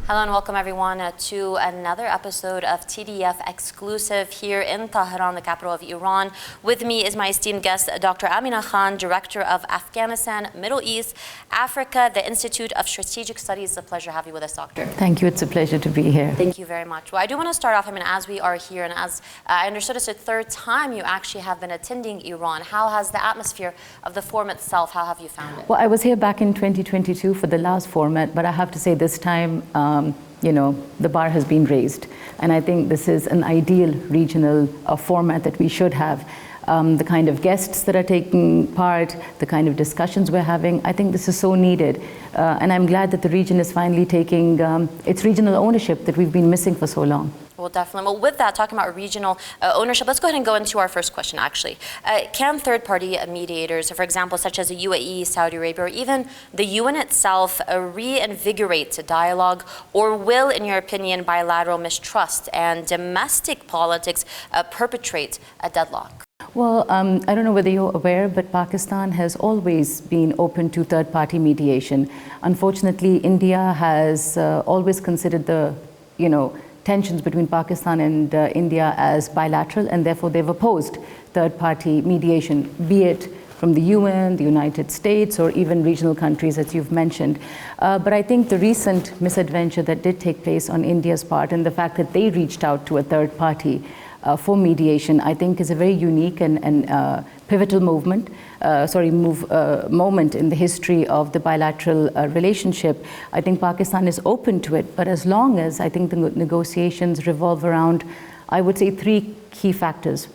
Hello and welcome everyone to another episode of TDF exclusive here in Tehran, the capital of Iran. With me is my esteemed guest, Dr. Amina Khan, Director of Afghanistan, Middle East, Africa, the Institute of Strategic Studies. It's a pleasure to have you with us, Doctor. Thank you. It's a pleasure to be here. Thank you very much. Well, I do want to start off, as we are here and as I understood it's the third time you actually have been attending Iran. How has the atmosphere of the forum itself, how have you found it? Well, I was here back in 2022 for the last format, but I have to say this time, the bar has been raised. And I think this is an ideal regional format that we should have. The kind of guests that are taking part, the kind of discussions we're having, I think this is so needed. And I'm glad that the region is finally taking its regional ownership that we've been missing for so long. Well, definitely. Well, with that, talking about regional ownership, let's go ahead and go into our first question, actually. Can third-party mediators, for example, such as the UAE, Saudi Arabia, or even the UN itself, reinvigorate dialogue, or will, in your opinion, bilateral mistrust and domestic politics perpetrate a deadlock? Well, I don't know whether you're aware, but Pakistan has always been open to third-party mediation. Unfortunately, India has always considered the, tensions between Pakistan and India as bilateral, and therefore they've opposed third-party mediation, be it from the UN, the United States, or even regional countries, as you've mentioned. But I think the recent misadventure that did take place on India's part, and the fact that they reached out to a third party for mediation, I think is a very unique and pivotal moment in the history of the bilateral relationship. I think Pakistan is open to it, but as long as I think the negotiations revolve around, I would say, three key factors.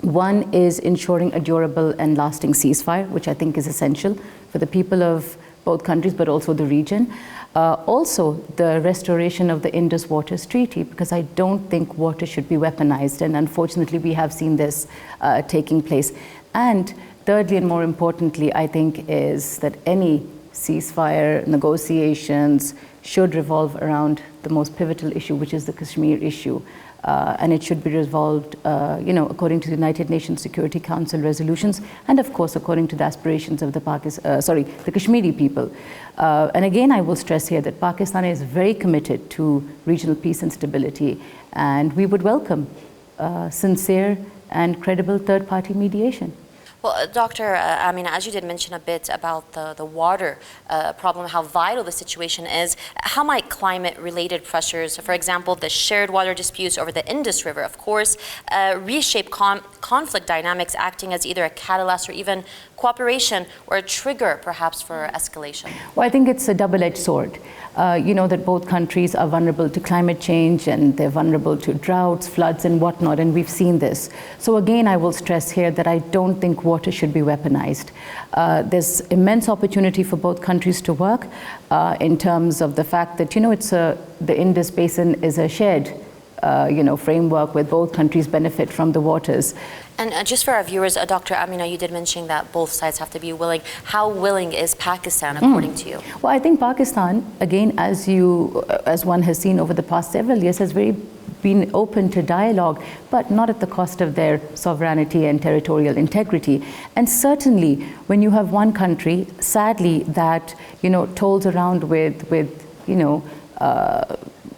One is ensuring a durable and lasting ceasefire, which I think is essential for the people of both countries, but also the region. Also, the restoration of the Indus Waters Treaty, because I don't think water should be weaponized, and unfortunately we have seen this taking place. And thirdly, and more importantly, I think, is that any ceasefire negotiations should revolve around the most pivotal issue, which is the Kashmir issue. And it should be resolved, according to the United Nations Security Council resolutions, and of course, according to the aspirations of the Kashmiri people. And again, I will stress here that Pakistan is very committed to regional peace and stability, and we would welcome sincere and credible third-party mediation. Well, Dr. Amina, as you did mention a bit about the water problem, how vital the situation is, how might climate-related pressures, for example, the shared water disputes over the Indus River, of course, reshape conflict dynamics, acting as either a catalyst or even cooperation or a trigger, perhaps, for escalation? Well, I think it's a double-edged sword. That both countries are vulnerable to climate change, and they're vulnerable to droughts, floods, and whatnot, and we've seen this. So again, I will stress here that I don't think water should be weaponized. There's immense opportunity for both countries to work in terms of the fact that, the Indus Basin is a shared framework where both countries benefit from the waters. And just for our viewers, Dr. Amina, you did mention that both sides have to be willing. How willing is Pakistan, according to you? Well, I think Pakistan, again, as one has seen over the past several years, has been open to dialogue, but not at the cost of their sovereignty and territorial integrity. And certainly, when you have one country, sadly, that tolls around with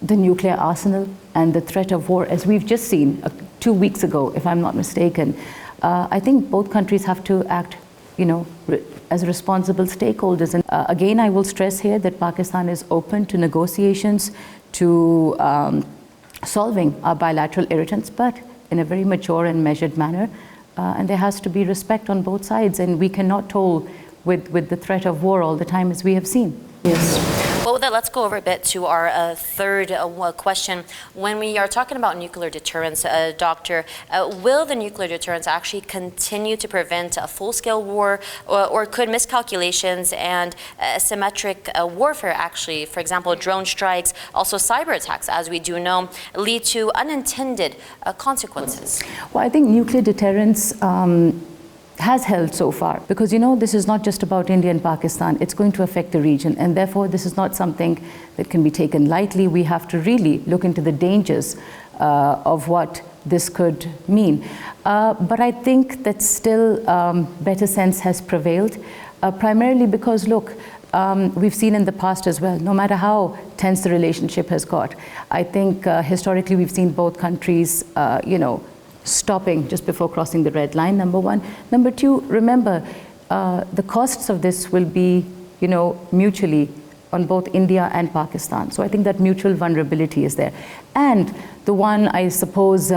the nuclear arsenal and the threat of war, as we've just seen 2 weeks ago, if I'm not mistaken, I think both countries have to act, as responsible stakeholders. And again, I will stress here that Pakistan is open to negotiations, to solving our bilateral irritants, but in a very mature and measured manner. And there has to be respect on both sides, and we cannot toll with the threat of war all the time, as we have seen. Yes. Well, with that, let's go over a bit to our third question. When we are talking about nuclear deterrence, Doctor, will the nuclear deterrence actually continue to prevent a full-scale war, or could miscalculations and asymmetric warfare actually, for example, drone strikes, also cyber attacks, as we do know, lead to unintended consequences? Well, I think nuclear deterrence has held so far, because this is not just about India and Pakistan, it's going to affect the region, and therefore this is not something that can be taken lightly. We have to really look into the dangers of what this could mean. But I think that still better sense has prevailed, primarily because, look, we've seen in the past as well, no matter how tense the relationship has got. I think historically we've seen both countries, stopping just before crossing the red line, number one. Number two, remember, the costs of this will be, mutually on both India and Pakistan. So I think that mutual vulnerability is there. And the one, I suppose,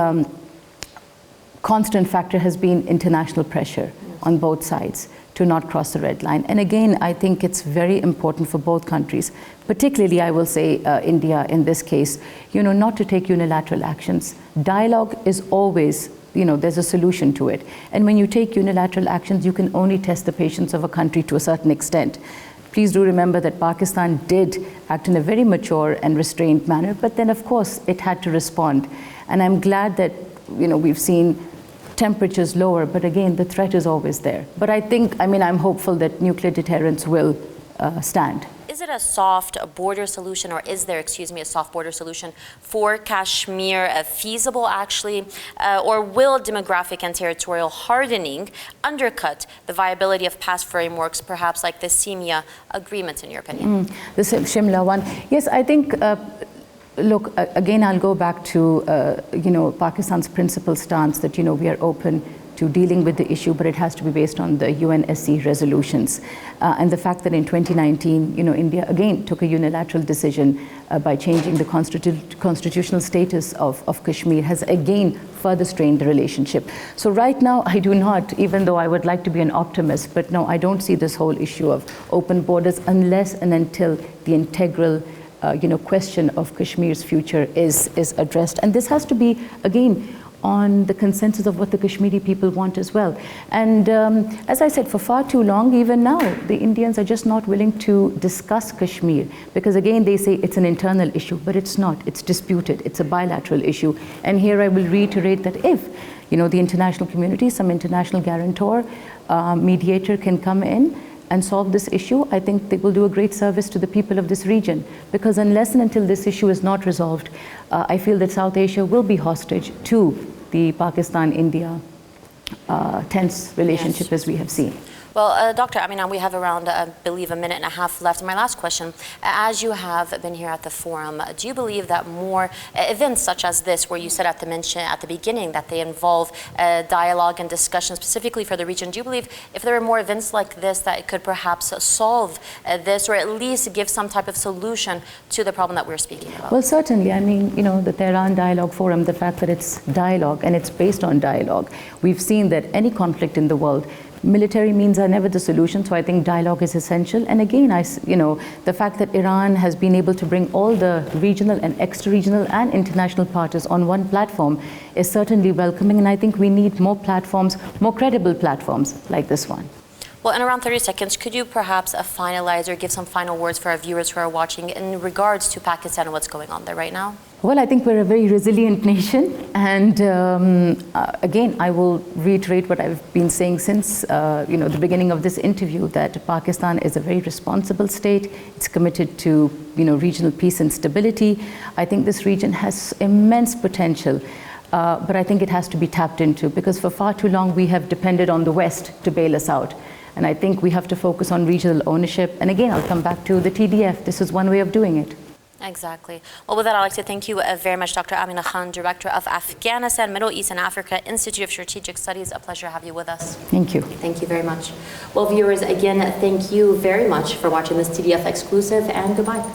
constant factor has been international pressure on both sides to not cross the red line. And again, I think it's very important for both countries, particularly I will say India in this case, not to take unilateral actions. Dialogue is always, there's a solution to it. And when you take unilateral actions, you can only test the patience of a country to a certain extent. Please do remember that Pakistan did act in a very mature and restrained manner, but then of course it had to respond. And I'm glad that, we've seen temperatures lower, but again, the threat is always there. But I'm hopeful that nuclear deterrence will stand. Is it a soft border solution, or is there, a soft border solution for Kashmir feasible actually, or will demographic and territorial hardening undercut the viability of past frameworks, perhaps like the SEMIA agreement, in your opinion? The Shimla one. Yes, I think, look, again, I'll go back to, Pakistan's principal stance that, we are open to dealing with the issue, but it has to be based on the UNSC resolutions. And the fact that in 2019, India again took a unilateral decision by changing the constitutional status of Kashmir has again further strained the relationship. So right now, I do not, even though I would like to be an optimist, but no, I don't see this whole issue of open borders unless and until the integral question of Kashmir's future is addressed. And this has to be, again, on the consensus of what the Kashmiri people want as well. And as I said, for far too long, even now, the Indians are just not willing to discuss Kashmir because again, they say it's an internal issue, but it's not. It's disputed. It's a bilateral issue. And here I will reiterate that if, the international community, some international guarantor, mediator can come in and solve this issue, I think they will do a great service to the people of this region. Because unless and until this issue is not resolved, I feel that South Asia will be hostage to the Pakistan-India tense relationship as we have seen. Well, Dr. Amina, we have around, I believe, a minute and a half left. My last question, as you have been here at the forum, do you believe that more events such as this, where you said at the beginning that they involve dialogue and discussion specifically for the region, do you believe if there are more events like this that it could perhaps solve this or at least give some type of solution to the problem that we're speaking about? Well, certainly. The Tehran Dialogue Forum, the fact that it's dialogue and it's based on dialogue, we've seen that any conflict in the world, military means are never the solution, so I think dialogue is essential. And again, the fact that Iran has been able to bring all the regional and extra-regional and international parties on one platform is certainly welcoming, and I think we need more platforms, more credible platforms like this one. Well, in around 30 seconds, could you perhaps finalize or give some final words for our viewers who are watching in regards to Pakistan and what's going on there right now? Well, I think we're a very resilient nation, and again, I will reiterate what I've been saying since the beginning of this interview, that Pakistan is a very responsible state. It's committed to regional peace and stability. I think this region has immense potential, but I think it has to be tapped into because for far too long we have depended on the West to bail us out. And I think we have to focus on regional ownership. And again, I'll come back to the TDF. This is one way of doing it. Exactly. Well, with that, I'd like to thank you very much, Dr. Amina Khan, Director of Afghanistan, Middle East and Africa Institute of Strategic Studies. A pleasure to have you with us. Thank you. Thank you very much. Well, viewers, again, thank you very much for watching this TDF exclusive, and goodbye.